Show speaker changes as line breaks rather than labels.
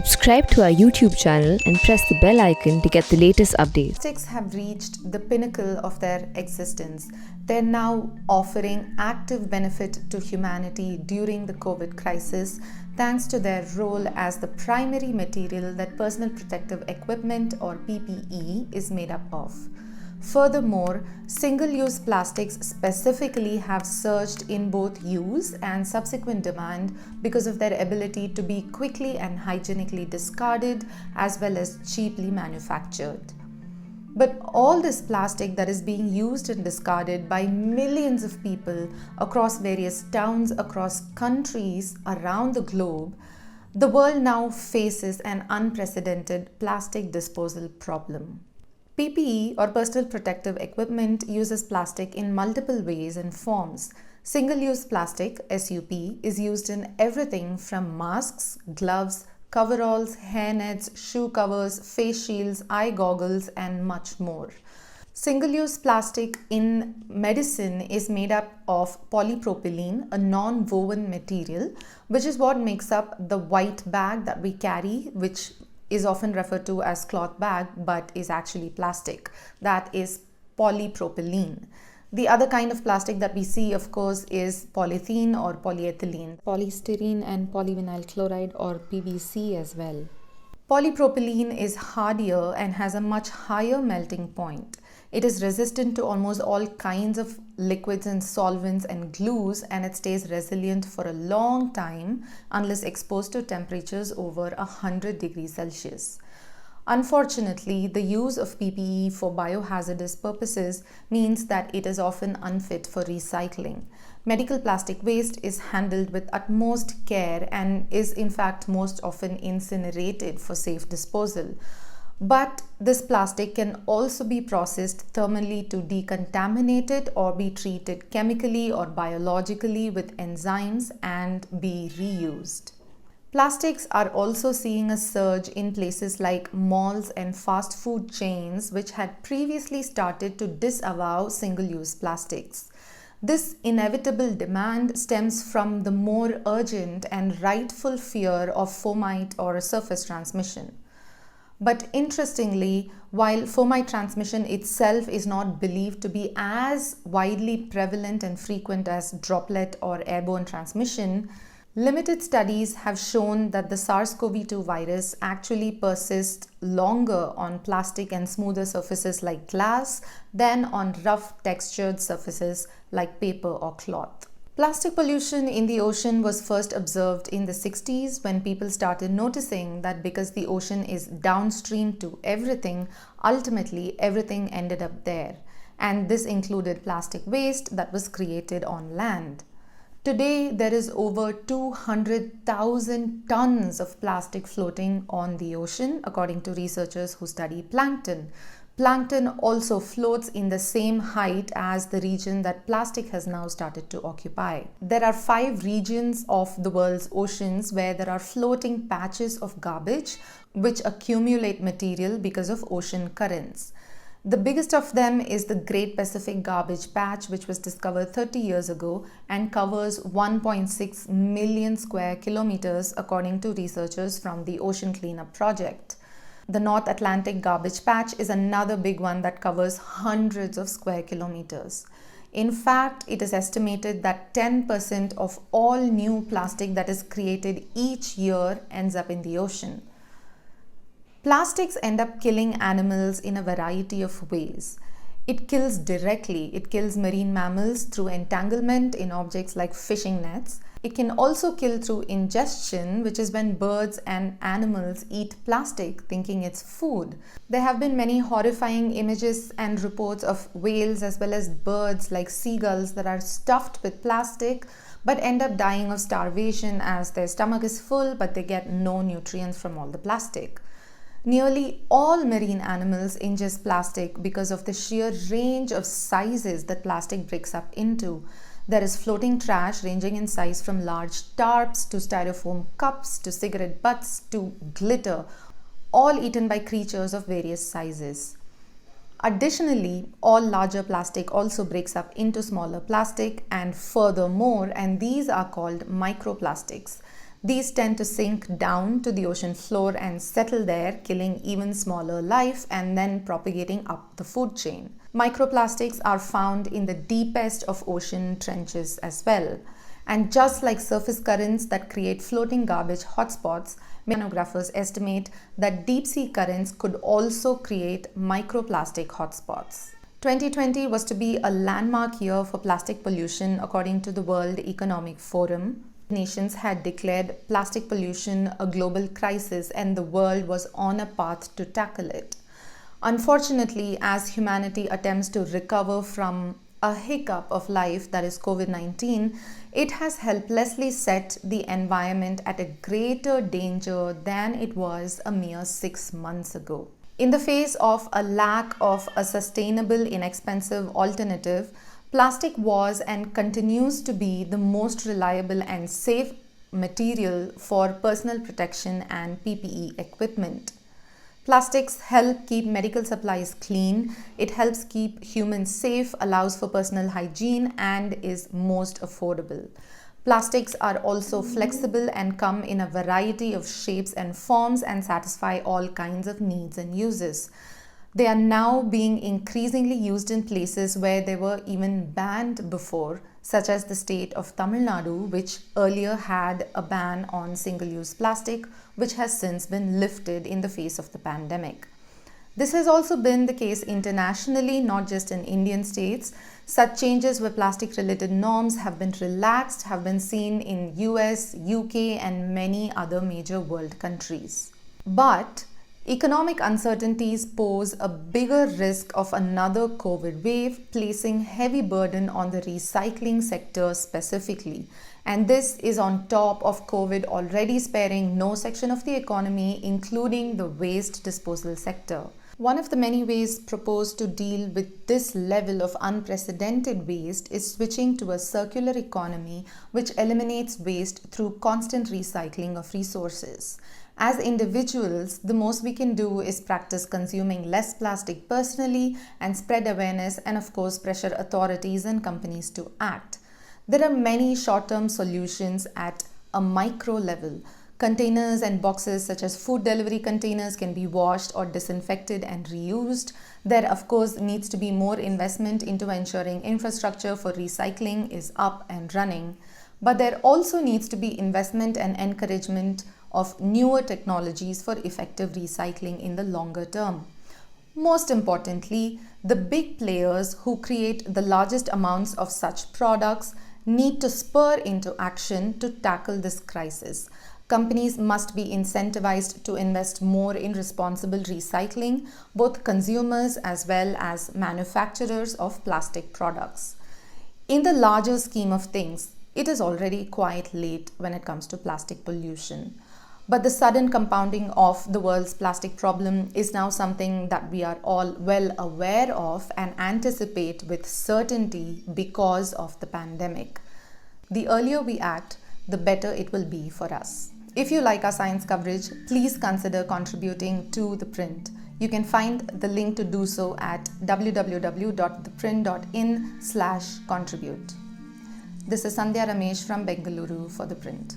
Subscribe to our YouTube channel and press the bell icon to get the latest updates.
Plastics have reached the pinnacle of their existence. They're now offering active benefit to humanity during the COVID crisis thanks to their role as the primary material that personal protective equipment or PPE is made up of. Furthermore, single-use plastics specifically have surged in both use and subsequent demand because of their ability to be quickly and hygienically discarded as well as cheaply manufactured. But all this plastic that is being used and discarded by millions of people across various towns, across countries around the globe, the world now faces an unprecedented plastic disposal problem. PPE or personal protective equipment uses plastic in multiple ways and forms. Single-use plastic, SUP, is used in everything from masks, gloves, coveralls, hairnets, shoe covers, face shields, eye goggles, and much more. Single-use plastic in medicine is made up of polypropylene, a non-woven material, which is what makes up the white bag that we carry, which is often referred to as cloth bag but is actually plastic. That is polypropylene. The other kind of plastic that we see, of course, is polythene or polyethylene, polystyrene and polyvinyl chloride or PVC as well. Polypropylene is hardier and has a much higher melting point. It is resistant to almost all kinds of liquids and solvents and glues, and it stays resilient for a long time unless exposed to temperatures over 100 degrees Celsius. Unfortunately, the use of PPE for biohazardous purposes means that it is often unfit for recycling. Medical plastic waste is handled with utmost care and is in fact most often incinerated for safe disposal. But this plastic can also be processed thermally to decontaminate it or be treated chemically or biologically with enzymes and be reused. Plastics are also seeing a surge in places like malls and fast food chains, which had previously started to disavow single-use plastics. This inevitable demand stems from the more urgent and rightful fear of fomite or surface transmission. But interestingly, while fomite transmission itself is not believed to be as widely prevalent and frequent as droplet or airborne transmission, limited studies have shown that the SARS-CoV-2 virus actually persists longer on plastic and smoother surfaces like glass than on rough textured surfaces like paper or cloth. Plastic pollution in the ocean was first observed in the 60s when people started noticing that because the ocean is downstream to everything, ultimately everything ended up there. And this included plastic waste that was created on land. Today, there is over 200,000 tons of plastic floating on the ocean, according to researchers who study plankton. Plankton also floats in the same height as the region that plastic has now started to occupy. There are 5 regions of the world's oceans where there are floating patches of garbage which accumulate material because of ocean currents. The biggest of them is the Great Pacific Garbage Patch, which was discovered 30 years ago and covers 1.6 million square kilometers according to researchers from the Ocean Cleanup Project. The North Atlantic Garbage Patch is another big one that covers hundreds of square kilometers. In fact, it is estimated that 10% of all new plastic that is created each year ends up in the ocean. Plastics end up killing animals in a variety of ways. It kills directly. It kills marine mammals through entanglement in objects like fishing nets. It can also kill through ingestion, which is when birds and animals eat plastic thinking it's food. There have been many horrifying images and reports of whales as well as birds like seagulls that are stuffed with plastic but end up dying of starvation as their stomach is full but they get no nutrients from all the plastic. Nearly all marine animals ingest plastic because of the sheer range of sizes that plastic breaks up into. There is floating trash ranging in size from large tarps to styrofoam cups to cigarette butts to glitter, all eaten by creatures of various sizes. Additionally, all larger plastic also breaks up into smaller plastic and furthermore, and these are called microplastics. These tend to sink down to the ocean floor and settle there, killing even smaller life and then propagating up the food chain. Microplastics are found in the deepest of ocean trenches as well. And just like surface currents that create floating garbage hotspots, oceanographers estimate that deep sea currents could also create microplastic hotspots. 2020 was to be a landmark year for plastic pollution according to the World Economic Forum. Nations had declared plastic pollution a global crisis and the world was on a path to tackle it. Unfortunately, as humanity attempts to recover from a hiccup of life that is COVID-19, it has helplessly set the environment at a greater danger than it was a mere 6 months ago. In the face of a lack of a sustainable, inexpensive alternative, plastic was and continues to be the most reliable and safe material for personal protection and PPE equipment. Plastics help keep medical supplies clean, it helps keep humans safe, allows for personal hygiene, and is most affordable. Plastics are also flexible and come in a variety of shapes and forms and satisfy all kinds of needs and uses. They are now being increasingly used in places where they were even banned before, such as the state of Tamil Nadu, which earlier had a ban on single-use plastic, which has since been lifted in the face of the pandemic. This has also been the case internationally, not just in Indian states. Such changes where plastic-related norms have been relaxed have been seen in US, UK, and many other major world countries. But economic uncertainties pose a bigger risk of another COVID wave, placing heavy burden on the recycling sector specifically. And this is on top of COVID already sparing no section of the economy, including the waste disposal sector. One of the many ways proposed to deal with this level of unprecedented waste is switching to a circular economy which eliminates waste through constant recycling of resources. As individuals, the most we can do is practice consuming less plastic personally and spread awareness and of course pressure authorities and companies to act. There are many short-term solutions at a micro level. Containers and boxes such as food delivery containers can be washed or disinfected and reused. There of course needs to be more investment into ensuring infrastructure for recycling is up and running. But there also needs to be investment and encouragement of newer technologies for effective recycling in the longer term. Most importantly, the big players who create the largest amounts of such products need to spur into action to tackle this crisis. Companies must be incentivized to invest more in responsible recycling, both consumers as well as manufacturers of plastic products. In the larger scheme of things, it is already quite late when it comes to plastic pollution. But the sudden compounding of the world's plastic problem is now something that we are all well aware of and anticipate with certainty because of the pandemic. The earlier we act, the better it will be for us. If you like our science coverage, please consider contributing to The Print. You can find the link to do so at www.theprint.in/contribute. This is Sandhya Ramesh from Bengaluru for The Print.